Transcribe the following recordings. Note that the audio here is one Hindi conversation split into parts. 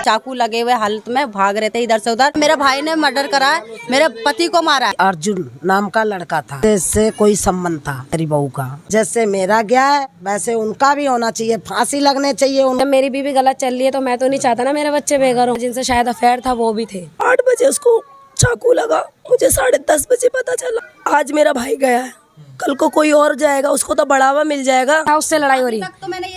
चाकू लगे हुए हालत में भाग रहे थे इधर से उधर। मेरे भाई ने मर्डर करा है, मेरे पति को मारा है। अर्जुन नाम का लड़का था, इससे कोई संबंध था मेरी बहू का। जैसे मेरा गया है वैसे उनका भी होना चाहिए, फांसी लगने चाहिए। मेरी बीवी गलत चल रही है तो मैं तो नहीं चाहता ना मेरे बच्चे बेघर हो। जिनसे शायद अफेयर था वो भी थे। 8 बजे उसको चाकू लगा, मुझे 10:30 बजे पता चला। आज मेरा भाई गया है, कल को कोई और जाएगा, उसको तो बढ़ावा मिल जाएगा। उससे लड़ाई हो रही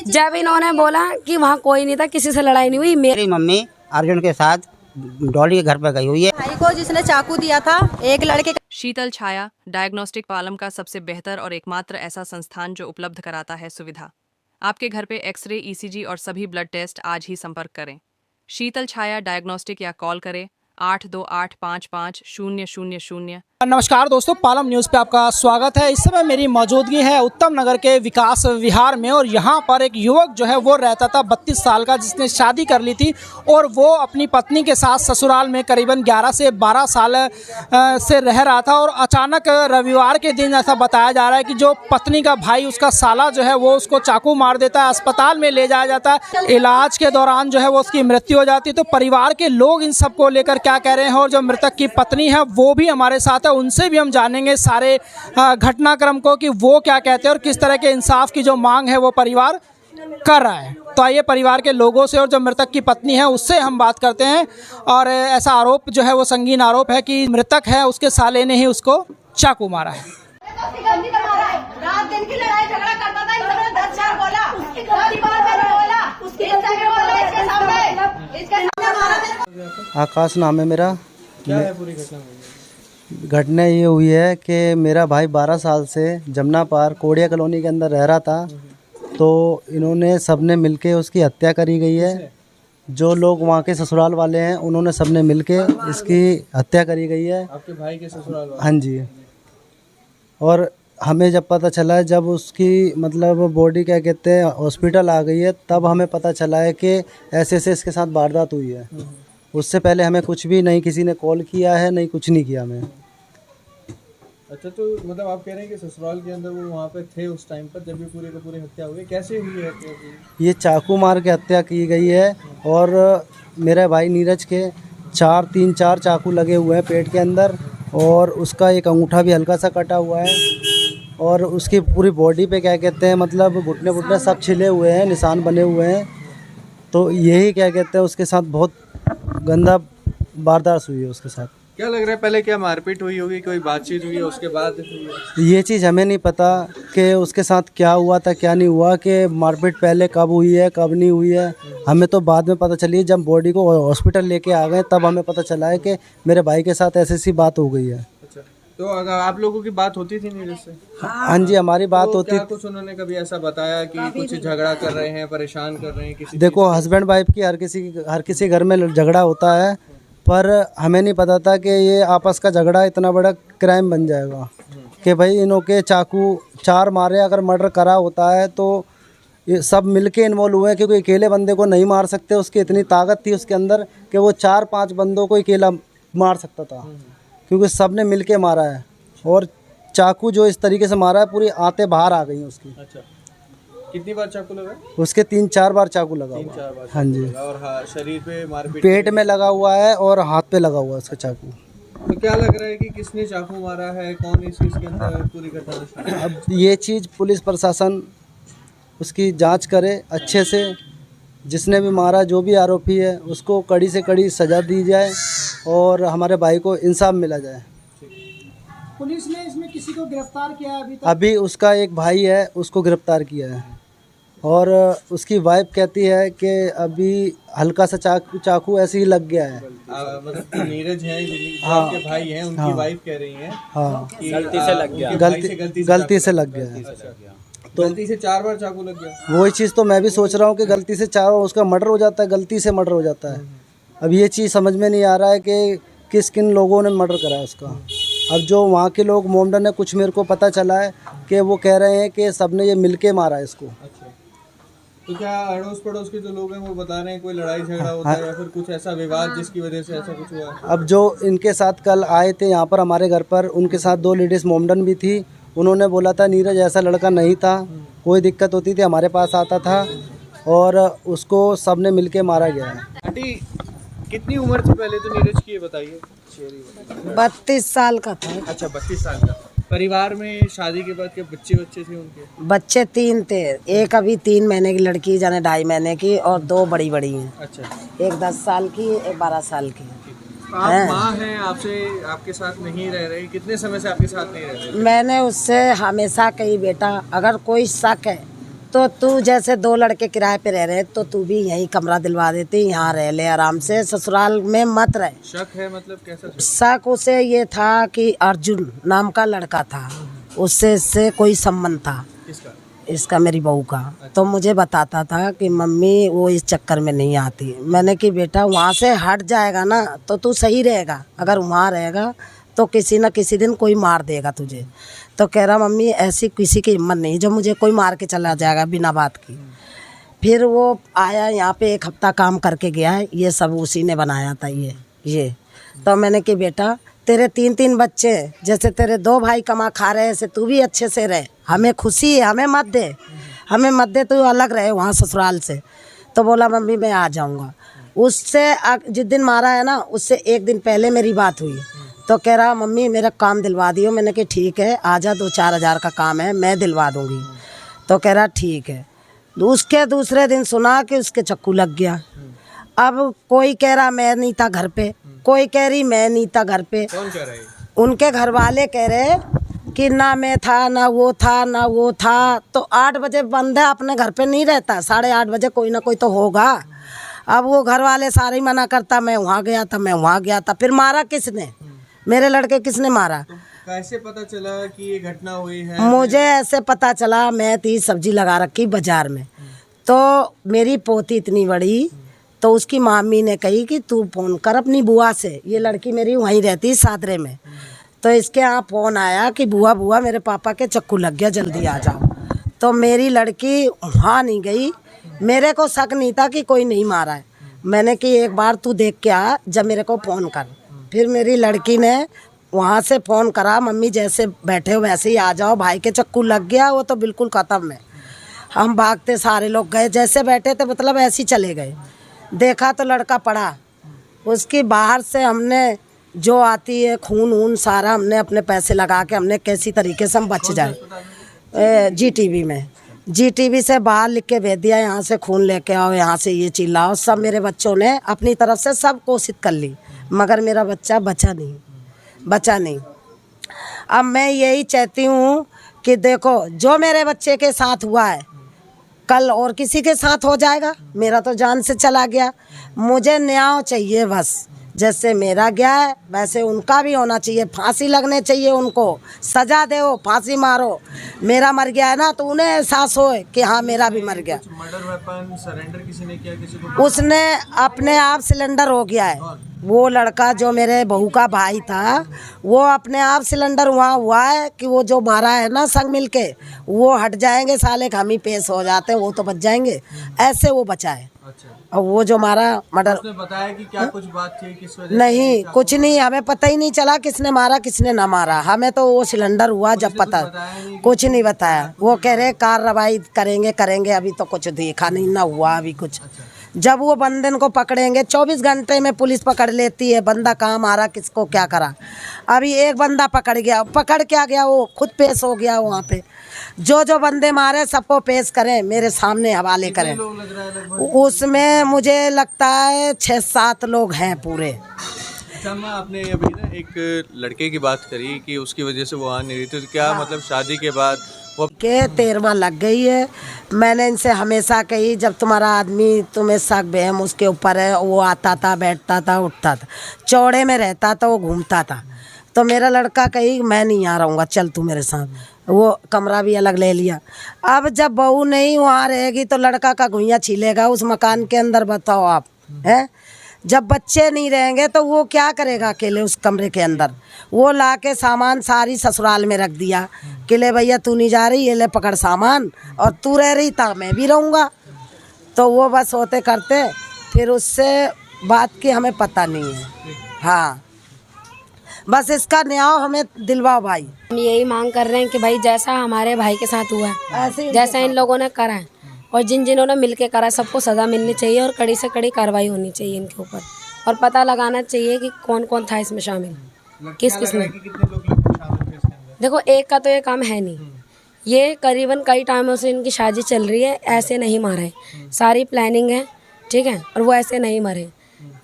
जब इन्होंने बोला कि वहाँ कोई नहीं था, किसी से लड़ाई नहीं हुई। मेरी मम्मी अर्जुन के साथ डॉली के घर पर गई हुई है। भाई को जिसने चाकू दिया था एक लड़के। शीतल छाया डायग्नोस्टिक पालम का सबसे बेहतर और एकमात्र ऐसा संस्थान जो उपलब्ध कराता है सुविधा। आपके घर पे एक्सरे, ईसीजी और सभी ब्लड टेस्ट आज ही संपर्क करें। शीतल छाया डायग्नोस्टिक या कॉल करें 82855000। नमस्कार दोस्तों, पालम न्यूज़ पे आपका स्वागत है। इस समय मेरी मौजूदगी है उत्तम नगर के विकास विहार में और यहाँ पर एक युवक जो है वो रहता था 32 साल का, जिसने शादी कर ली थी और वो अपनी पत्नी के साथ ससुराल में करीबन 11 से 12 साल से रह रहा था। और अचानक रविवार के दिन ऐसा बताया जा रहा है कि जो पत्नी का भाई, उसका साला जो है वो उसको चाकू मार देता है, अस्पताल में ले जाया जाता है। इलाज के दौरान जो है वो उसकी मृत्यु हो जाती है। तो परिवार के लोग इन सबको लेकर क्या कह रहे हैं और जो मृतक की पत्नी है वो भी हमारे साथ है, उनसे भी हम जानेंगे सारे घटनाक्रम को कि वो क्या कहते हैं और किस तरह के इंसाफ की जो मांग है वो परिवार कर रहा है। तो आइए परिवार के लोगों से और जो मृतक की पत्नी है उससे हम बात करते हैं। और ऐसा आरोप जो है वो संगीन आरोप है कि मृतक है उसके साले ने ही उसको चाकू मारा है। रात दिन की लड़ाई झगड़ा करता था, आकाश नाम है मेरा। क्या है पूरी घटना? घटना ये हुई है कि मेरा भाई 12 साल से जमुना पार कोड़िया कॉलोनी के अंदर रह रहा था। तो इन्होंने सबने मिलके उसकी हत्या करी गई है। जो लोग वहाँ के ससुराल वाले हैं उन्होंने सबने मिलके इसकी हत्या करी गई है। आपके भाई के ससुराल वाले? हाँ जी। और हमें जब पता चला है, जब उसकी मतलब बॉडी क्या कहते हैं हॉस्पिटल आ गई है, तब हमें पता चला है कि ऐसे ऐसे इसके साथ वारदात हुई है। उससे पहले हमें कुछ भी नहीं, किसी ने कॉल किया है नहीं, कुछ नहीं किया हमें। अच्छा, तो मतलब आप कह रहे हैं कि ससुराल के अंदर वो वहाँ पे थे उस टाइम पर जब भी पूरी की पूरी हत्या हुई? कैसे हुई है हत्या? ये चाकू मार के हत्या की गई है और मेरे भाई नीरज के 4 चाकू लगे हुए हैं पेट के अंदर और उसका एक अंगूठा भी हल्का सा कटा हुआ है और उसकी पूरी बॉडी पे क्या कहते हैं मतलब घुटने सब छिले हुए हैं, निशान बने हुए हैं। तो यही क्या कहते हैं उसके साथ बहुत गंदा वारदात हुई है उसके साथ। क्या लग रहा है पहले क्या मारपीट हुई होगी, कोई बातचीत हुई है उसके बाद हुई है? ये चीज़ हमें नहीं पता कि उसके साथ क्या हुआ था क्या नहीं हुआ, कि मारपीट पहले कब हुई है कब नहीं हुई है। हमें तो बाद में पता चली, जब बॉडी को हॉस्पिटल लेके आ गए तब हमें पता चला है कि मेरे भाई के साथ ऐसी बात हो गई है। अच्छा, तो अगर आप लोगों की बात होती थी नीरज से? हाँ जी, हमारी बात तो होती। क्या कुछ उन्होंने कभी ऐसा बताया कि कुछ झगड़ा कर रहे हैं, परेशान कर रहे हैं किसी? देखो, हस्बैंड वाइफ की हर किसी घर में झगड़ा होता है, पर हमें नहीं पता था कि ये आपस का झगड़ा इतना बड़ा क्राइम बन जाएगा कि भाई इन्हों के चाकू 4 मारे। अगर मर्डर करा होता है तो ये सब मिलके इन्वॉल्व हुए हैं, क्योंकि अकेले बंदे को नहीं मार सकते। उसकी इतनी ताकत थी उसके अंदर कि वो 4-5 बंदों को अकेला मार सकता था, क्योंकि सब ने मिल के मारा है। और चाकू जो इस तरीके से मारा है, पूरी आंतें बाहर आ गई हैं उसकी। अच्छा, कितनी बार चाकू लगा? उसके 3-4 बार चाकू लगा हुआ। 3-4 बार? हाँ जी। और शरीर पे मारपीट? पेट में लगा हुआ है और हाथ पे लगा हुआ है उसका चाकू। तो क्या लग रहा है कि किसने चाकू मारा है, कौन इस चीज़ के अंदर पूरी घटना? अब ये चीज़ पुलिस प्रशासन उसकी जांच करे अच्छे से। जिसने भी मारा, जो भी आरोपी है, उसको कड़ी से कड़ी सज़ा दी जाए और हमारे भाई को इंसाफ मिला जाए। पुलिस ने इसमें किसी को गिरफ्तार किया है अभी तक? अभी उसका एक भाई है, उसको गिरफ्तार किया है। और उसकी वाइफ कहती है कि अभी हल्का सा चाकू ऐसे ही लग गया है। मतलब नीरज है हाँ, के भाई हैं, उनकी वाइफ कह रही हैं हाँ, गलती से लग गया। गलती से लग गया है। तो गलती से 4 बार चाकू लग गया। वही चीज़ तो मैं भी सोच रहा हूँ कि गलती से 4 बार उसका मर्डर हो जाता है, गलती से मर्डर हो जाता है। अब ये चीज़ समझ में नहीं आ रहा है कि किन लोगों ने मर्डर करा है उसका। अब जो वहाँ के लोग मोमडन है, कुछ मेरे को पता चला है कि वो कह रहे हैं कि सबने ये मिलके मारा है इसको। अच्छा, तो क्या अड़ोस पड़ोस के जो लोग हैं वो बता रहे हैं कोई लड़ाई झगड़ा होता है या फिर कुछ ऐसा विवाद जिसकी वजह से ऐसा कुछ हुआ है? अब जो इनके साथ कल आए थे यहाँ पर हमारे घर पर, उनके साथ 2 लेडीज़ मोमडन भी थी। उन्होंने बोला था नीरज ऐसा लड़का नहीं था, कोई दिक्कत होती थी हमारे पास आता था। और उसको सबने मिलके मारा गया है। आंटी कितनी उम्र थी पहले तो नीरज की, ये बताइए। 32 साल का था। अच्छा 32 साल का। परिवार में शादी के बाद के बच्चे थे उनके? बच्चे 3 थे, एक अभी 3 महीने की लड़की जाने 2.5 महीने की और 2 बड़ी हैं। अच्छा, एक 10 साल की, एक 12 साल की। आप माँ हैं, आपसे आपके साथ नहीं रह रही, कितने समय से आपके साथ नहीं रह रही? मैंने उससे हमेशा कही बेटा अगर कोई शक है तो तू जैसे 2 लड़के किराए पे रह रहे तो तू भी यहीं कमरा दिलवा देती, यहाँ रह ले आराम से, ससुराल में मत रहे। शक है मतलब कैसा शक? शक उसे ये था कि अर्जुन नाम का लड़का था, उससे कोई संबंध था। किसका? इसका, मेरी बहू का। तो मुझे बताता था कि मम्मी वो इस चक्कर में नहीं आती। मैंने कि बेटा वहाँ से हट जाएगा ना तो तू सही रहेगा, अगर वहाँ रहेगा तो किसी न किसी दिन कोई मार देगा तुझे। तो कह रहा मम्मी ऐसी किसी की हिम्मत नहीं जो मुझे कोई मार के चला जाएगा बिना बात की। फिर वो आया यहाँ पे 1 हफ्ता काम करके गया है, ये सब उसी ने बनाया था ये। तो मैंने कि बेटा तेरे 3 बच्चे हैं, जैसे तेरे 2 भाई कमा खा रहे ऐसे तू भी अच्छे से रहे, हमें खुशी है, हमें मत दे तू अलग रहे वहाँ ससुराल से। तो बोला मम्मी मैं आ जाऊँगा। उससे जिस दिन मारा है ना उससे 1 दिन पहले मेरी बात हुई, तो कह रहा मम्मी मेरा काम दिलवा दियो। मैंने कि ठीक है आजा, 2-4 हज़ार का काम है मैं दिलवा दूँगी। तो कह रहा ठीक है। उसके दूसरे दिन सुना कि उसके चाकू लग गया। अब कोई कह रहा मैं नहीं था घर पे, कोई कह रही मैं नहीं था घर पे। कौन कह रहा है? उनके घर वाले कह रहे कि ना मैं था ना वो था। तो 8 बजे बंदा अपने घर पे नहीं रहता, 8:30 बजे कोई ना कोई तो होगा। अब वो घर वाले सारे ही मना करता, मैं वहाँ गया था। फिर मारा किसने? मेरे लड़के किसने मारा? तो कैसे पता चला कि ये घटना हुई है? मुझे ऐसे पता चला, मैं थी सब्जी लगा रखी बाजार में, तो मेरी पोती इतनी बड़ी, तो उसकी मामी ने कही कि तू फ़ोन कर अपनी बुआ से। ये लड़की मेरी वहीं रहती सादरे में। तो इसके यहाँ फ़ोन आया कि बुआ मेरे पापा के चाकू लग गया, जल्दी आ जाओ। तो मेरी लड़की वहाँ नहीं गई, मेरे को शक नहीं था कि कोई नहीं मारा है। मैंने कि एक बार तू देख के आ, जब मेरे को फ़ोन कर। फिर मेरी लड़की ने वहाँ से फ़ोन करा, मम्मी जैसे बैठे हो वैसे ही आ जाओ, भाई के चाकू लग गया, वो तो बिल्कुल ख़त्म है। हम भागते सारे लोग गए, जैसे बैठे थे मतलब ऐसे ही चले गए। देखा तो लड़का पड़ा, उसकी बाहर से हमने जो आती है खून सारा हमने अपने पैसे लगा के हमने कैसी तरीके से हम बच जाए। जीटीवी से बाहर लिख के भेज दिया, यहाँ से खून लेके आओ, यहाँ से ये चिल्लाओ। सब मेरे बच्चों ने अपनी तरफ से सब कोशिश कर ली, मगर मेरा बच्चा बचा नहीं। अब मैं यही चाहती हूँ कि देखो जो मेरे बच्चे के साथ हुआ है कल और किसी के साथ हो जाएगा। मेरा तो जान से चला गया, मुझे न्याय चाहिए बस। जैसे मेरा गया है वैसे उनका भी होना चाहिए, फांसी लगने चाहिए, उनको सजा दो, फांसी मारो। मेरा मर गया है ना तो उन्हें एहसास हो कि हाँ मेरा भी मर गया। मर्डर वेपन सरेंडर किसी ने किया? किसी को? उसने अपने आप सिलेंडर हो गया है। वो लड़का जो मेरे बहू का भाई था वो अपने आप सिलेंडर वहाँ हुआ है कि वो जो मारा है ना संग मिल के वो हट जाएंगे, साले हम ही पेश हो जाते हैं, वो तो बच जाएंगे, ऐसे वो बचा है। अच्छा। और वो जो मारा मर्डर, उसने बताया कि क्या कुछ बात थी, किस वजह नहीं कुछ नहीं, हमें पता ही नहीं चला किसने मारा किसने ना मारा। हमें तो वो सिलेंडर हुआ जब पता, कुछ नहीं बताया। वो कह रहे कार्रवाई करेंगे, अभी तो कुछ देखा नहीं ना हुआ अभी कुछ। जब वो बंदन को पकड़ेंगे 24 घंटे में पुलिस पकड़ लेती है, बंदा कहाँ मारा किसको क्या करा। अभी एक बंदा पकड़ क्या गया, वो खुद पेश हो गया वहाँ पे। जो बंदे मारे सबको पेश करें, मेरे सामने हवाले करें। उसमें मुझे लगता है 6-7 लोग हैं पूरे। अच्छा माँ, आपने अभी ना एक लड़के की बात करी कि उसकी वजह से वो आ नहीं रही थी, तो क्या मतलब शादी के बाद वो के 13वां लग गई है। मैंने इनसे हमेशा कही जब तुम्हारा आदमी तुम्हें शक बहम उसके ऊपर है, वो आता था बैठता था उठता था, चौड़े में रहता था, वो घूमता था। तो मेरा लड़का कही मैं नहीं आ रहूँगा, चल तू मेरे साथ। वो कमरा भी अलग ले लिया। अब जब बहू नहीं वहाँ रहेगी तो लड़का का घुइयाँ छीलेगा उस मकान के अंदर, बताओ आप हैं। जब बच्चे नहीं रहेंगे तो वो क्या करेगा अकेले उस कमरे के अंदर। वो ला के सामान सारी ससुराल में रख दिया कि ले भैया तू नहीं जा रही, ये ले पकड़ सामान, और तू रह रही था मैं भी रहूँगा। तो वो बस होते करते फिर उससे बात की हमें पता नहीं है। हाँ बस इसका न्याय हमें दिलवाओ भाई। हम यही मांग कर रहे हैं कि भाई जैसा हमारे भाई के साथ हुआ है, जैसा इन लोगों ने करा है और जिन्होंने मिल के करा सबको सज़ा मिलनी चाहिए और कड़ी से कड़ी कार्रवाई होनी चाहिए इनके ऊपर, और पता लगाना चाहिए कि कौन कौन था इसमें शामिल, किस किस ने। देखो एक का तो ये काम है नहीं, ये करीबन कई टाइमों से इनकी शादी चल रही है, ऐसे नहीं मारे, सारी प्लानिंग है, ठीक है, और वो ऐसे नहीं मरे।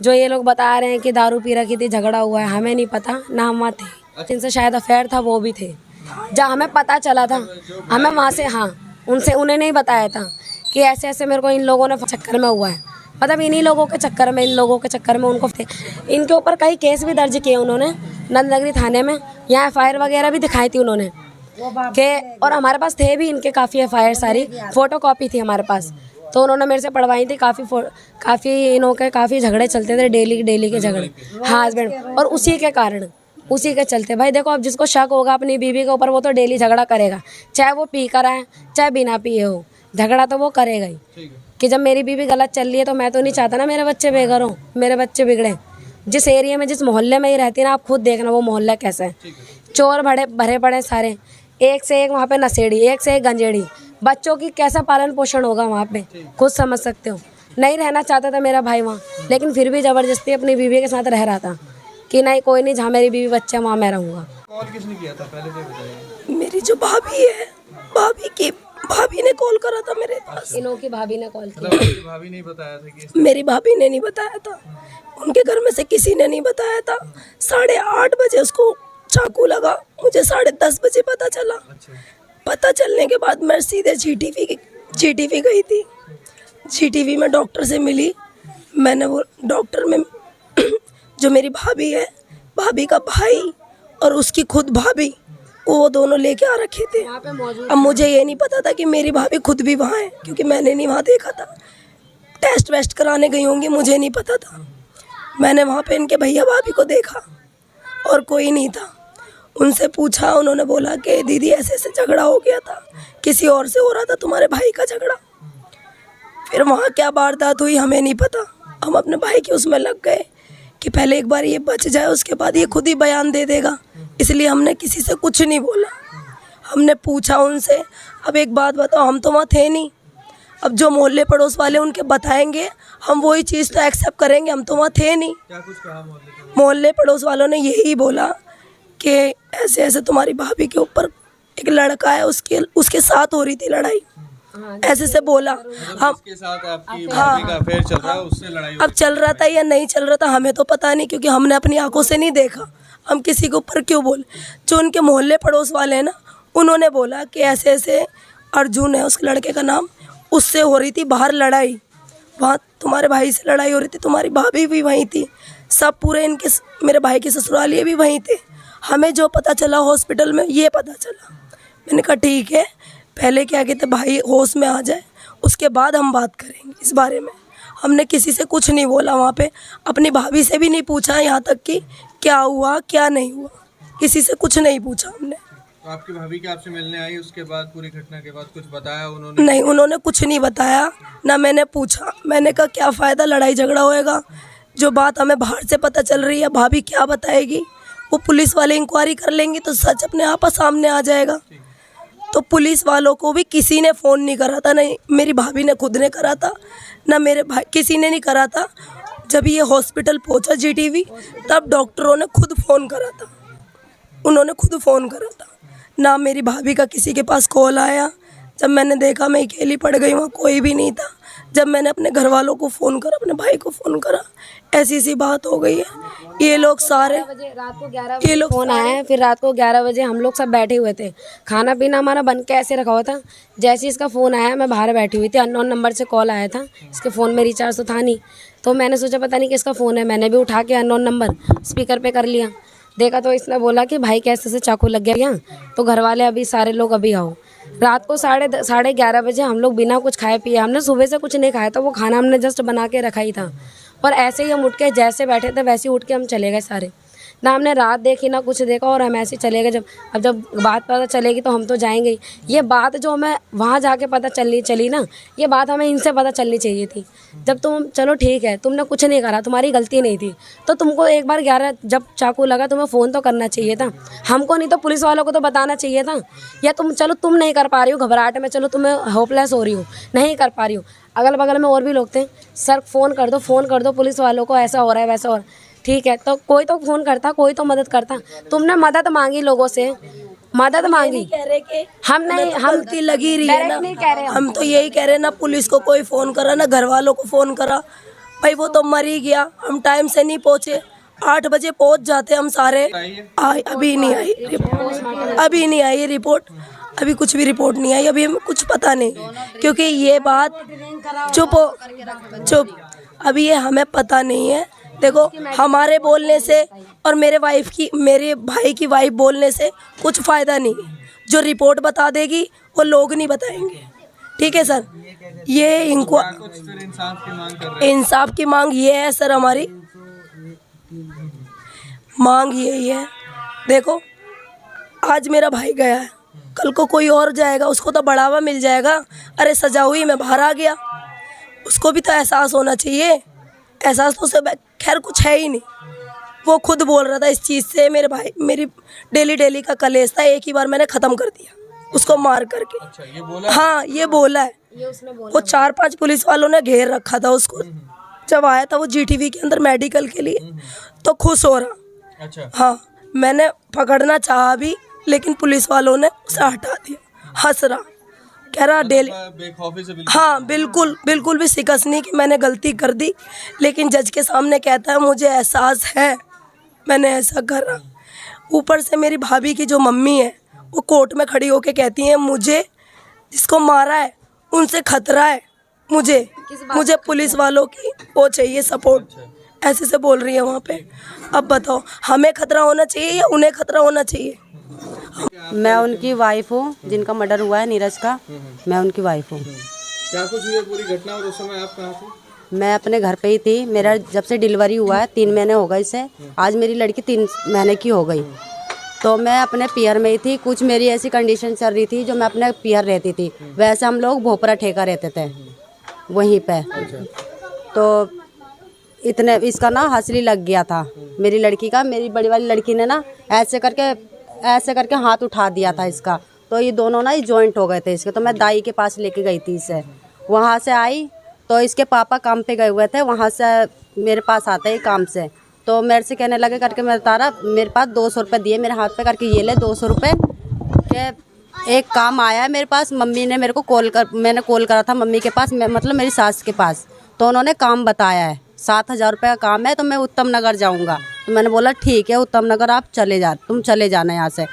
जो ये लोग बता रहे हैं कि दारू पी रखी थी, झगड़ा हुआ है, हमें नहीं पता ना, हम वहाँ थे, जिनसे शायद अफेयर था वो भी थे, जहाँ हमें पता चला था हमें वहाँ से, हाँ उन्हें नहीं बताया था कि ऐसे ऐसे मेरे को इन लोगों ने चक्कर में हुआ है, मतलब इन्हीं लोगों के चक्कर में, इन लोगों के चक्कर में उनको थे। इनके ऊपर कई केस भी दर्ज किए उन्होंने नंदनगरी थाने में, यहाँ FIR वगैरह भी दिखाई थी उन्होंने के, और हमारे पास थे भी इनके काफ़ी FIR, सारी फ़ोटोकॉपी थी हमारे पास, तो उन्होंने मेरे से पढ़वाई थी। काफ़ी इनों के काफ़ी झगड़े चलते थे, डेली के झगड़े, हाँ हस्बैंड, और उसी के कारण, उसी के चलते। भाई देखो, अब जिसको शक होगा अपनी बीवी के ऊपर वो तो डेली झगड़ा करेगा, चाहे वो पी कर आए चाहे बिना पिए हो, झगड़ा तो वो करेगा ही। कि जब मेरी बीवी गलत चल रही है तो मैं तो नहीं चाहता ना मेरे बच्चे बेघर हों, मेरे बच्चे बिगड़े। जिस एरिया में, जिस मोहल्ले में ही रहती है ना, आप खुद देखना वो मोहल्ला कैसा है, चोर भरे पड़े सारे, एक से एक वहाँ पे नशेड़ी, एक से एक गंजेड़ी, बच्चों की कैसा पालन पोषण होगा वहाँ पे, खुद समझ सकते हो। नहीं रहना चाहता था मेरा भाई वहाँ, लेकिन फिर भी ज़बरदस्ती अपनी बीवी के साथ रह रहा था कि नहीं कोई नहीं, जहाँ मेरी बीवी बच्चे वहाँ मैं रहूँगा। कॉल किसने किया था पहले तो बताइए। मेरी जो भाभी है, भाभी ने कॉल करा था मेरे पास। इनों की भाभी ने कॉल किया। भाभी नहीं बताया था कि मेरी भाभी ने नहीं बताया था, उनके घर में से किसी ने नहीं बताया था। 8:30 बजे उसको चाकू लगा, मुझे 10:30 बजे पता चला। पता चलने के बाद मैं सीधे GTV गई थी। GTV में डॉक्टर से मिली, मैंने वो डॉक्टर में जो मेरी भाभी है, भाभी का भाई और उसकी खुद भाभी, वो दोनों लेके आ रखे थे। अब मुझे ये नहीं पता था कि मेरी भाभी खुद भी वहाँ है, क्योंकि मैंने नहीं वहाँ देखा था। टेस्ट वेस्ट कराने गई होंगी, मुझे नहीं पता था। मैंने वहाँ पे इनके भैया भाभी को देखा और कोई नहीं था। उनसे पूछा, उन्होंने बोला कि दीदी ऐसे ऐसे झगड़ा हो गया था, किसी और से हो रहा था तुम्हारे भाई का झगड़ा। फिर वहाँ क्या वारदात हुई हमें नहीं पता। हम अपने भाई के उसमें लग गए कि पहले एक बार ये बच जाए, उसके बाद ये खुद ही बयान दे देगा, इसलिए हमने किसी से कुछ नहीं बोला। हमने पूछा उनसे, अब एक बात बताओ, हम तो वहाँ थे नहीं, अब जो मोहल्ले पड़ोस वाले उनके बताएंगे हम वही चीज़ तो एक्सेप्ट करेंगे, हम तो वहाँ थे नहीं। क्या कुछ कहा मोहल्ले पड़ोस वालों ने यही बोला कि ऐसे ऐसे तुम्हारी भाभी के ऊपर एक लड़का है, उसके साथ हो रही थी लड़ाई, ऐसे से बोला। हम के साथ आपकी भाभी का अफेयर चल रहा है, उससे लड़ाई अब चल रहा था या नहीं चल रहा था हमें तो पता नहीं, क्योंकि हमने अपनी आंखों से नहीं देखा। हम किसी के ऊपर क्यों बोले? जो उनके मोहल्ले पड़ोस वाले हैं ना, उन्होंने बोला कि ऐसे ऐसे अर्जुन है उस लड़के का नाम, उससे हो रही थी बाहर लड़ाई, वहाँ तुम्हारे भाई से लड़ाई हो रही थी, तुम्हारी भाभी भी वहीं थी, सब पूरे इनके मेरे भाई के ससुरालिए भी वहीं थे। हमें जो पता चला हॉस्पिटल में ये पता चला। मैंने कहा ठीक है, पहले क्या कहते भाई होश में आ जाए, उसके बाद हम बात करेंगे इस बारे में। हमने किसी से कुछ नहीं बोला वहाँ पे, अपनी भाभी से भी नहीं पूछा, यहाँ तक कि क्या हुआ क्या नहीं हुआ, किसी से कुछ नहीं पूछा हमने। तो आपकी भाभी के आपसे मिलने आई, उसके बाद पूरी घटना के बाद कुछ बताया उन्होंने? नहीं, उन्होंने कुछ नहीं बताया, ना मैंने पूछा। मैंने कहा क्या फ़ायदा, लड़ाई झगड़ा होएगा, जो बात हमें बाहर से पता चल रही है भाभी क्या बताएगी, वो पुलिस वाले इंक्वायरी कर लेंगे तो सच अपने आप सामने आ जाएगा। तो पुलिस वालों को भी किसी ने फ़ोन नहीं करा था, नहीं मेरी भाभी ने खुद ने करा था, ना मेरे भाई, किसी ने नहीं करा था। जब ये हॉस्पिटल पहुंचा GTV, तब डॉक्टरों ने खुद फ़ोन करा था, उन्होंने खुद फ़ोन करा था, ना मेरी भाभी का किसी के पास कॉल आया। जब मैंने देखा मैं अकेली पड़ गई, वहाँ कोई भी नहीं था। जब मैंने अपने घर वालों को फ़ोन करा, अपने भाई को फ़ोन करा, ऐसी सी बात हो गई है। ये लोग सारे रात को 11 बजे फ़ोन आया है, फिर रात को 11 बजे हम लोग सब बैठे हुए थे, खाना पीना हमारा बन के ऐसे रखा हुआ था। जैसे इसका फ़ोन आया, मैं बाहर बैठी हुई थी, अननोन नंबर से कॉल आया था, इसके फ़ोन में रिचार्ज तो था नहीं, तो मैंने सोचा पता नहीं किसका फ़ोन है, मैंने भी उठा के अननोन नंबर स्पीकर पे कर लिया। देखा तो इसने बोला कि भाई कैसे से चाकू लग गया यहाँ, तो घर वाले अभी सारे लोग अभी आओ। रात को 11:30 बजे हम लोग बिना कुछ खाए पिए, हमने सुबह से कुछ नहीं खाया था, वो खाना हमने जस्ट बना के रखा ही था, और ऐसे ही हम उठ के जैसे बैठे थे वैसे ही उठ के हम चले गए सारे। ना हमने रात देखी ना कुछ देखा, और हम ऐसे चले गए। जब बात पता चलेगी तो हम तो जाएंगे ही। ये बात जो हमें वहाँ जाके पता चली ना, ये बात हमें इनसे पता चलनी चाहिए थी। जब तुम, चलो ठीक है तुमने कुछ नहीं करा, तुम्हारी गलती नहीं थी, तो तुमको एक बार 11 जब चाकू लगा तुम्हें फ़ोन तो करना चाहिए था, हमको नहीं तो पुलिस वालों को तो बताना चाहिए था। या चलो तुम नहीं कर पा रही हो घबराहट में, चलो तुम्हें होपलेस हो रही हो, नहीं कर पा रही हो, अगल बगल में और भी लोग थे, सर फ़ोन कर दो पुलिस वालों को, ऐसा हो रहा है वैसा हो रहा है। ठीक है, तो कोई तो फ़ोन करता, कोई तो मदद करता। तुमने मदद मांगी लोगों से, मदद मांगी। कह रहे कि हम नहीं, हम गलती लगी रही है ना, नहीं कह रहे हम तो यही कह रहे ना, पुलिस को कोई फ़ोन करा ना घर वालों को फ़ोन करा, भाई वो तो मर ही गया, हम टाइम से नहीं पहुँचे। 8 बजे पहुँच जाते हम सारे। अभी नहीं आई रिपोर्ट, अभी कुछ भी रिपोर्ट नहीं आई, अभी हमें कुछ पता नहीं, क्योंकि ये बात चुप अभी ये हमें पता नहीं है। देखो हमारे बोलने से और मेरे भाई की वाइफ बोलने से कुछ फ़ायदा नहीं है। जो रिपोर्ट बता देगी वो लोग नहीं बताएंगे। ठीक है सर, ये इनको इंसाफ की मांग ये है सर, हमारी मांग यही है। देखो आज मेरा भाई गया है, कल को कोई और जाएगा, उसको तो बढ़ावा मिल जाएगा। अरे सजा हुई मैं बाहर आ गया, उसको भी तो एहसास होना चाहिए। एहसास तो उसे खैर कुछ है ही नहीं। वो खुद बोल रहा था इस चीज़ से, मेरे भाई मेरी डेली का कलेश था, एक ही बार मैंने ख़त्म कर दिया उसको मार करके। अच्छा, ये बोला? हाँ ये बोला है। वो 4-5 पुलिस वालों ने घेर रखा था उसको। जब आया था वो GTV के अंदर मेडिकल के लिए तो खुश हो रहा। अच्छा। हाँ मैंने पकड़ना चाहा भी, लेकिन पुलिस वालों ने उसे हटा दिया। हंस रहा, कह रहा डेली, बेखौफी से हाँ बिल्कुल भी शिकस्त नहीं कि मैंने गलती कर दी, लेकिन जज के सामने कहता है मुझे एहसास है मैंने ऐसा करा। ऊपर से मेरी भाभी की जो मम्मी है वो कोर्ट में खड़ी होके कहती हैं मुझे जिसको मारा है उनसे खतरा है, मुझे पुलिस वालों की वो चाहिए सपोर्ट, ऐसे से बोल रही है वहाँ पे। अब बताओ हमें खतरा होना चाहिए या उन्हें खतरा होना चाहिए? मैं उनकी वाइफ हूँ जिनका मर्डर हुआ है, नीरज का। मैं उनकी वाइफ हूँ। क्या कुछ हुई पूरी घटना और उस समय आप कहाँ थे? मैं अपने घर पे ही थी। मेरा जब से डिलीवरी हुआ है 3 महीने हो गए इसे, आज मेरी लड़की 3 महीने की हो गई, तो मैं अपने पियर में ही थी। कुछ मेरी ऐसी कंडीशन चल रही थी जो मैं अपने पियर रहती थी, वैसे हम लोग भोपरा ठेका रहते थे वहीं पे। तो इतने इसका ना हंसली लग गया था मेरी लड़की का। मेरी बड़ी वाली लड़की ने ना ऐसे करके हाथ उठा दिया था इसका, तो ये दोनों ना जॉइंट हो गए थे इसके। तो मैं दाई के पास लेके गई थी इसे, वहाँ से आई तो इसके पापा काम पे गए हुए थे, वहाँ से मेरे पास आते ही काम से, तो मेरे से कहने लगे करके मैं तारा मेरे पास 200 रुपये दिए मेरे हाथ पे करके, ये ले 200 रुपये के एक काम आया है मेरे पास। मम्मी ने मेरे को मैंने कॉल करा था मम्मी के पास, मतलब मेरी सास के पास, तो उन्होंने काम बताया है 7,000 रुपये का काम है, तो मैं उत्तम नगर जाऊँगा। तो मैंने बोला ठीक है उत्तम नगर आप तुम चले जाना यहाँ से।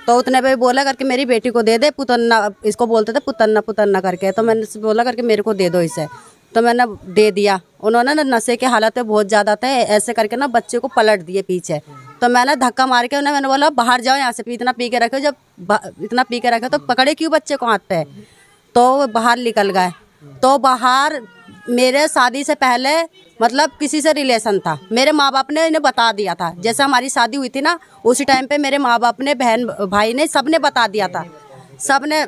तो उतने पे बोला करके मेरी बेटी को दे दे, पुतन्ना इसको बोलते थे, पुतन्ना करके। तो मैंने बोला करके मेरे को दे दो इसे, तो मैंने दे दिया। उन्होंने ना नशे के हालत में बहुत ज़्यादा थे, ऐसे करके ना बच्चे को पलट दिए पीछे। तो मैंने धक्का मार के मैंने बोला बाहर जाओ यहाँ से, इतना पी के रखे, जब इतना पी के रखे तो पकड़े क्यों बच्चे को हाथ पे, तो वो बाहर निकल गए। तो बाहर मेरे शादी से पहले मतलब किसी से रिलेशन था, मेरे माँ बाप ने इन्हें बता दिया था। जैसे हमारी शादी हुई थी ना उसी टाइम पे मेरे माँ बाप ने, बहन भाई ने, सब ने बता दिया था, सब ने।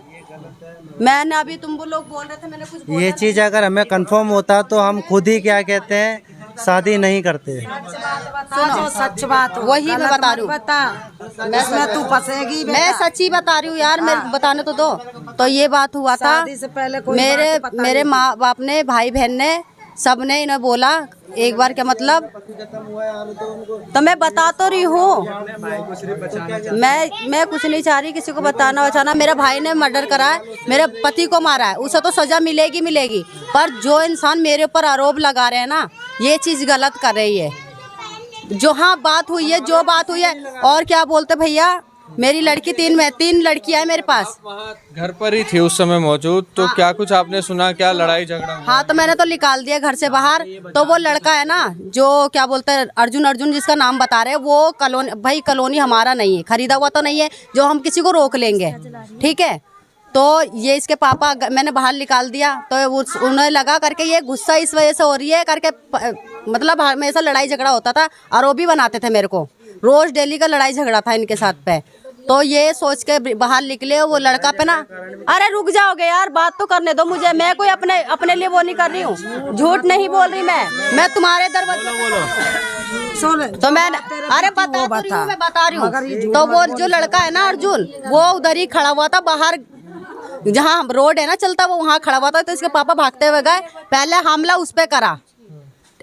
मैंने अभी तुम वो लोग बोल रहे थे, मैंने कुछ ये चीज़ अगर हमें कंफर्म होता तो हम खुद ही क्या कहते हैं शादी नहीं करते। सुनो सच बात वही मैं बता रही हूँ, मैं तू फंसेगी, मैं सच्ची बता रही हूँ यार, मेरे बताने तो दो। तो ये बात हुआ था से पहले मेरे माँ बाप ने, भाई बहन ने, सब ने इन्हें बोला एक बार क्या मतलब, तो मैं बता तो रही हूँ, मैं कुछ नहीं चाह रही किसी को बताना। मेरे भाई ने मर्डर करा है, मेरे पति को मारा है, उसे तो सजा मिलेगी, पर जो इंसान मेरे ऊपर आरोप लगा रहे हैं ना, ये चीज़ गलत कर रही है। जो बात हुई है, और क्या बोलते भैया, मेरी लड़की 3 लड़कियां हैं मेरे पास। वहाँ घर पर ही थे उस समय मौजूद, तो क्या कुछ आपने सुना, क्या लड़ाई झगड़ा हुआ? हाँ, तो मैंने तो निकाल दिया घर से बाहर। तो वो लड़का है ना जो क्या बोलते हैं अर्जुन जिसका नाम बता रहे हैं, वो कॉलोनी हमारा नहीं है, खरीदा हुआ तो नहीं है जो हम किसी को रोक लेंगे, ठीक है। तो ये इसके पापा, मैंने बाहर निकाल दिया, तो उन्हें लगा करके ये गुस्सा इस वजह से हो रही है करके, मतलब हमेशा लड़ाई झगड़ा होता था, आरोपी बनाते थे मेरे को। रोज डेली का लड़ाई झगड़ा था इनके साथ पे। तो ये सोच के बाहर निकले वो लड़का पे ना, अरे रुक जाओगे यार, बात तो करने दो मुझे, मैं कोई अपने लिए वो नहीं कर रही हूँ, झूठ नहीं बोल रही मैं तुम्हारे दरवाजे तो मैं अरे बता रही हूँ। तो वो जो लड़का है ना अर्जुन, वो उधर ही खड़ा हुआ था बाहर, जहाँ रोड है ना चलता, वो वहाँ खड़ा हुआ था। तो इसके पापा भागते हुए गए, पहले हमला उस पे करा,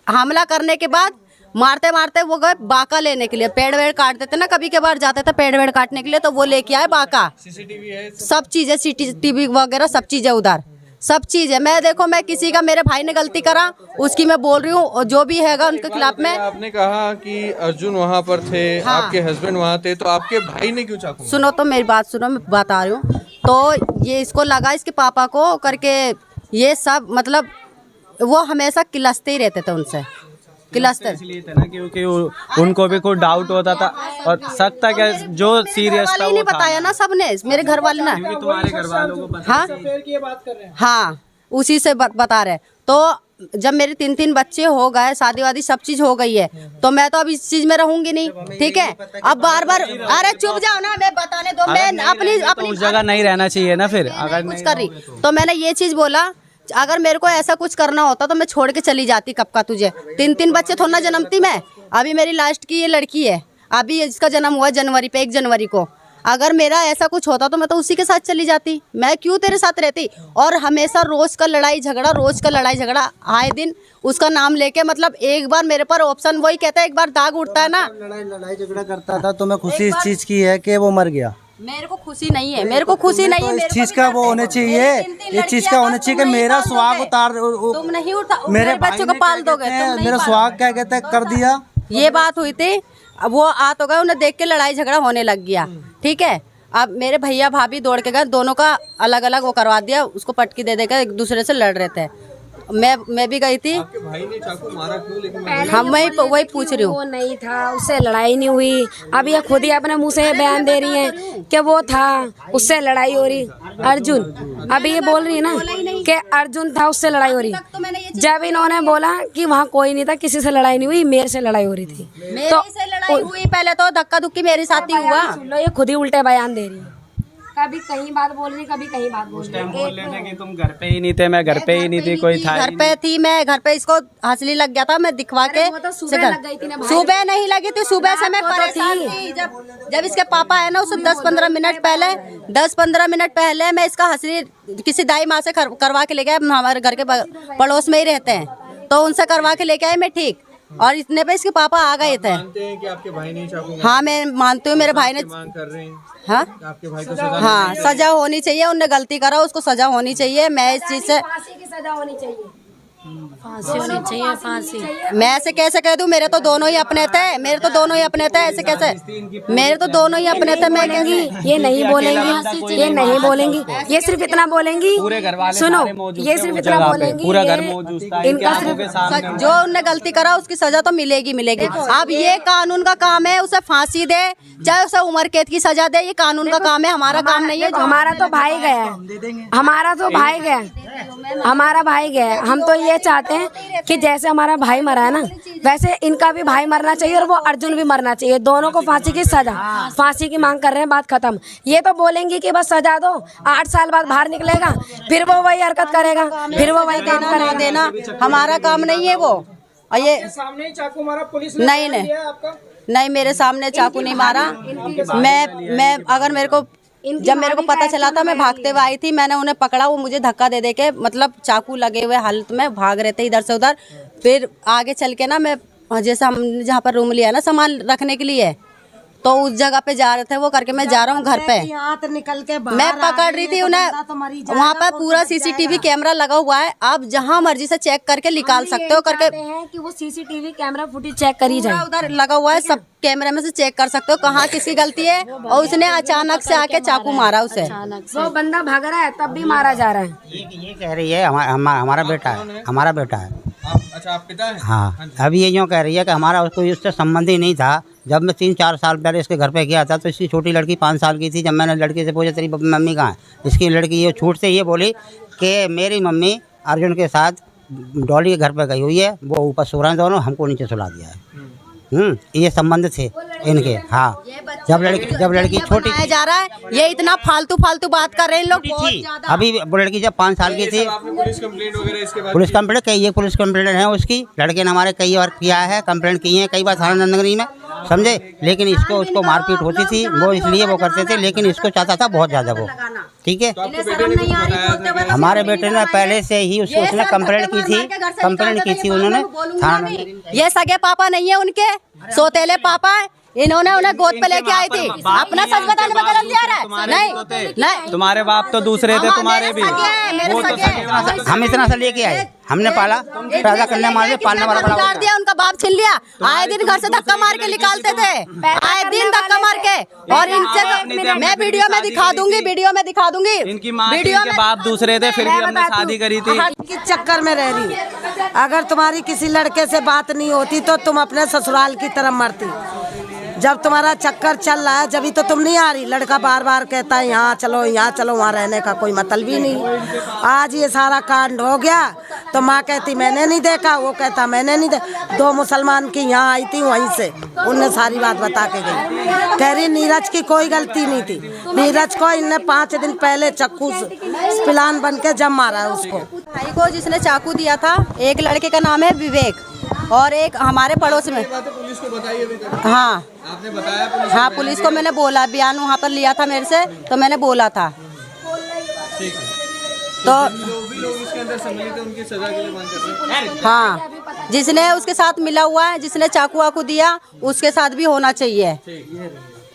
हमला करने के बाद मारते मारते वो गए बाका लेने के लिए, पेड़ वेड़ काटते थे ना, कभी के बार जाते थे पेड़ वेड़ काटने के लिए, तो वो लेके आए बाका। सीसीटीवी है, सब चीज है, सीसीटीवी वगैरह सब चीज है उधर, सब चीज है। मैं देखो, मैं किसी का, मेरे भाई ने गलती करा उसकी मैं बोल रही हूँ, जो भी हैगा उनके खिलाफ में। आपने कहा कि अर्जुन वहाँ पर थे, हाँ। आपके हस्बैंड वहाँ थे, तो आपके भाई ने क्यों चाकू? सुनो तो मेरी बात सुनो, मैं बता रही हूँ। तो ये इसको लगा इसके पापा को करके, ये सब मतलब वो हमेशा किलसते ही रहते थे उनसे, किलसते इसलिए था ना क्योंकि उनको भी कुछ डाउट होता था और शक था क्या जो सीरियस था वो नहीं बताया ना सबने, मेरे घर वाले ना, तुम्हारे घर वालों को पता। हाँ हाँ, उसी से बता रहे। तो जब मेरे 3 बच्चे हो गए, शादी वादी सब चीज हो गई है, तो मैं तो अब इस चीज में रहूंगी नहीं, ठीक है। अब बार बार अरे चुप जाओ ना, मैं बताने दो, मैं अपनी उस जगह नहीं रहना चाहिए ना फिर, अगर कुछ कर रही तो मैंने ये चीज बोला, अगर मेरे को ऐसा कुछ करना होता तो मैं छोड़ के चली जाती कब का तुझे। 3 बच्चे थोड़ा ना जन्मती मैं, अभी मेरी लास्ट की ये लड़की है, अभी इसका जन्म हुआ जनवरी पे, 1 जनवरी को। अगर मेरा ऐसा कुछ होता तो मैं तो उसी के साथ चली जाती, मैं क्यों तेरे साथ रहती। और हमेशा रोज का लड़ाई झगड़ा आए दिन उसका नाम लेके, मतलब एक बार मेरे पर ऑप्शन, वही कहता है एक बार दाग उठता है ना, लड़ाई झगड़ा करता था। तो मैं खुशी इस चीज की है कि वो मर गया, मेरे को खुशी नहीं है, मेरे को खुशी नहीं है। इस चीज का वो होने चाहिए, इस चीज का होना चाहिए कि मेरा सुहाग उतार, तुम नहीं उठा, मेरे बच्चों को पाल दोगे, मेरा सुहाग क्या कहते हैं कर दिया। ये बात हुई थी, अब वो आ तो गए, उन्हें देख के लड़ाई झगड़ा होने लग गया, ठीक है। अब मेरे भैया भाभी दौड़ के गए, दोनों का अलग अलग वो करवा दिया, उसको पटकी दे देकर एक दूसरे से लड़ रहे थे। मैं भी गई थी। आपके भाई ने चाकू मारा क्यों? लेकिन हम वही पूछ रही हूँ। वो नहीं था, उससे लड़ाई नहीं हुई। अब ये खुद ही अपने मुंह से बयान दे रही हैं कि वो था, उससे लड़ाई हो रही। अर्जुन अभी ये बोल रही है ना कि अर्जुन था, उससे लड़ाई हो रही। जब इन्होंने बोला कि वहाँ कोई नहीं था, किसी से लड़ाई नहीं हुई, मेरे से लड़ाई हो रही थी। तो लड़ाई हुई पहले, तो धक्का धुक्की मेरे साथ ही हुआ। सुन लो, ये खुद ही उल्टे बयान दे रही है, कभी कहीं बात बोल रही, कभी कहीं बात बोल रही। बोल रहे थे कि तुम घर पे ही नहीं थे, मैं घर पे ही नहीं थी, कोई था घर पे थी मैं, घर पे इसको हंसली लग गया था, मैं दिखवा के सुबह नहीं लगी थी, सुबह से मैं परेशान थी। जब इसके पापा है ना, उससे 10-15 मिनट पहले मैं इसका हंसली किसी दाई माँ से करवा के लेके आए, हमारे घर के पड़ोस में ही रहते हैं, तो उनसे करवा के लेके आए मैं, ठीक। और इतने पे इसके पापा आ गए थे। मानते हैं कि आपके भाई ने चाकू मारा? हाँ मैं मानती हूँ, मेरे भाई ने मांग कर रहे हैं। हाँ आपके भाई को सजा? हाँ सजा होनी चाहिए, उनने गलती करा उसको सजा होनी चाहिए। मैं इस चीज से, फांसी की सजा होनी चाहिए, फांसी होनी चाहिए, फांसी। मैं ऐसे कैसे कह दूं, मेरे तो दोनों ही अपने थे, ऐसे कैसे, मेरे तो दोनों ही अपने थे। मैं ये नहीं बोलेंगी, ये सिर्फ इतना बोलेंगी, सुनो, ये सिर्फ इतना बोलेंगी, पूरा घर मौजूद था इनका जो उनने गलती करा उसकी सजा तो मिलेगी। अब ये कानून का काम है, उसे फांसी दे, चाहे उसे उम्र कैद की सजा दे, ये कानून का काम है, हमारा काम नहीं है। हमारा तो भाई गया, हमारा भाई गया। हम तो ये चाहते हैं कि जैसे हमारा भाई मरा है ना, वैसे इनका भी भाई मरना चाहिए और वो अर्जुन भी मरना चाहिए, दोनों को फांसी की सजा, फांसी की मांग कर रहे हैं, बात खत्म। ये तो बोलेंगी कि बस सजा दो, 8 साल बाद बाहर निकलेगा, फिर वो वही हरकत करेगा, फिर वो वही काम करेगा। देना हमारा काम नहीं है वो। और ये सामने चाकू मारा पुलिस नहीं, मेरे सामने चाकू नहीं मारा। मैं अगर जब मेरे को पता चला था, मैं भागते हुए आई थी, मैंने उन्हें पकड़ा, वो मुझे धक्का दे के, मतलब चाकू लगे हुए हालत में भाग रहे थे इधर से उधर। फिर आगे चल के ना, मैं जैसे हम जहाँ पर रूम लिया ना सामान रखने के लिए, तो उस जगह पे जा रहे थे वो करके, मैं जा रहा हूँ घर पे, निकल के मैं पकड़ रही थी उन्हें। वहाँ पर पूरा सीसीटीवी कैमरा लगा हुआ है, आप जहाँ मर्जी से चेक करके निकाल सकते हो करके, कि वो सीसीटीवी कैमरा फुटेज चेक करी जाए, उधर लगा हुआ है, सब कैमरे में से चेक कर सकते हो कहाँ किसकी गलती है। और उसने अचानक से आके चाकू मारा उसे, वो बंदा भाग रहा है तब भी मारा जा रहा है। ये कह रही है हमारा बेटा है, अच्छा आप पिता हैं? हाँ। अभी ये यूँ कह रही है कि हमारा कोई उससे संबंध ही नहीं था। जब मैं 3-4 साल पहले इसके घर पे गया था, तो इसकी छोटी लड़की 5 साल की थी। जब मैंने लड़की से पूछा तेरी मम्मी कहाँ है, इसकी लड़की ये छूट से ये बोली कि मेरी मम्मी अर्जुन के साथ डॉली के घर पे गई हुई है, वो ऊपर सो रहे हैं दोनों, हमको नीचे सुला दिया है। ये संबंध थे इनके। हाँ, जब लड़की छोटी बनाया जा रहा है, ये इतना फालतू बात कर रहे हैं लोग बहुत थी, ज्यादा। अभी वो लड़की जब 5 साल की थी, पुलिस कंप्लेंट वगैरह इसके बाद पुलिस कंप्लेंट कई पुलिस कंप्लेंट है उसकी, लड़के ने हमारे कई बार किया है, कंप्लेंट की है कई बार थाना नंदनगरी में, समझे। लेकिन उसको मारपीट होती थी, वो इसलिए वो करते थे, लेकिन इसको चाहता था बहुत ज़्यादा वो, ठीक है। हमारे बेटे ने पहले से ही उसने कंप्लेंट की थी उन्होंने थाना। ये सगे पापा नहीं है उनके, सोतेले पापा है, इन्होंने उन्हें गोद पे लेके आई थी। अपना सच बताने में गलत जा रहा है। नहीं, तुम्हारे बाप तो दूसरे थे, तुम्हारे भी वो तो हम इतना सा लेके आए, हमने पाला, पैदा करने मारे पालने वाला बड़ा दिया, उनका बाप छीन लिया। आए दिन घर से धक्का मार के निकालते थे, आए दिन धक्का मार के। और इनसे मैं वीडियो में दिखा दूंगी। इनकी माँ के बाप दूसरे थे, फिर भी हमने शादी करी थी। किस चक्कर में रह रही? अगर तुम्हारी किसी लड़के से बात नहीं होती तो तुम अपने ससुराल की तरफ मरती। जब तुम्हारा चक्कर चल रहा है, जब तो तुम नहीं आ रही। लड़का बार बार कहता है यहाँ चलो, वहाँ रहने का कोई मतलब ही नहीं। आज ये सारा कांड हो गया तो माँ कहती मैंने नहीं देखा, वो कहता मैंने नहीं देखा। 2 मुसलमान की यहाँ आई थी, वहीं से उनने सारी बात बता के गई। कह रही नीरज की कोई गलती नहीं थी। नीरज को इनने 5 दिन पहले चाकू प्लान बन के जब मारा है उसको। भाई को जिसने चाकू दिया था, एक लड़के का नाम है विवेक, और एक हमारे पड़ोस में। पुलिस को बताइए अभी तक? हाँ, आपने बताया? हाँ, पुलिस को मैंने बोला, बयान वहाँ पर लिया था मेरे से, तो मैंने बोला था। ठीक है। तो जो भी लोग इसके अंदर सम्मिलित हैं उनकी सजा के लिए मांग कर रहे हैं। हाँ, जिसने उसके साथ मिला हुआ है, जिसने चाकू वाकू दिया, उसके साथ भी होना चाहिए।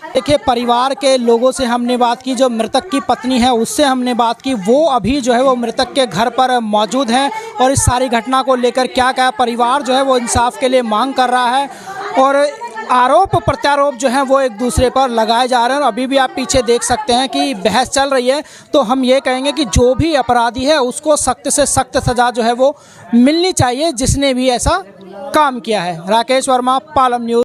देखिए, परिवार के लोगों से हमने बात की, जो मृतक की पत्नी है उससे हमने बात की, वो अभी जो है वो मृतक के घर पर मौजूद हैं और इस सारी घटना को लेकर क्या परिवार जो है वो इंसाफ के लिए मांग कर रहा है। और आरोप प्रत्यारोप जो हैं वो एक दूसरे पर लगाए जा रहे हैं। और अभी भी आप पीछे देख सकते हैं कि बहस चल रही है। तो हम ये कहेंगे कि जो भी अपराधी है उसको सख्त से सख्त सज़ा जो है वो मिलनी चाहिए, जिसने भी ऐसा काम किया है। राकेश वर्मा, पालम न्यूज़।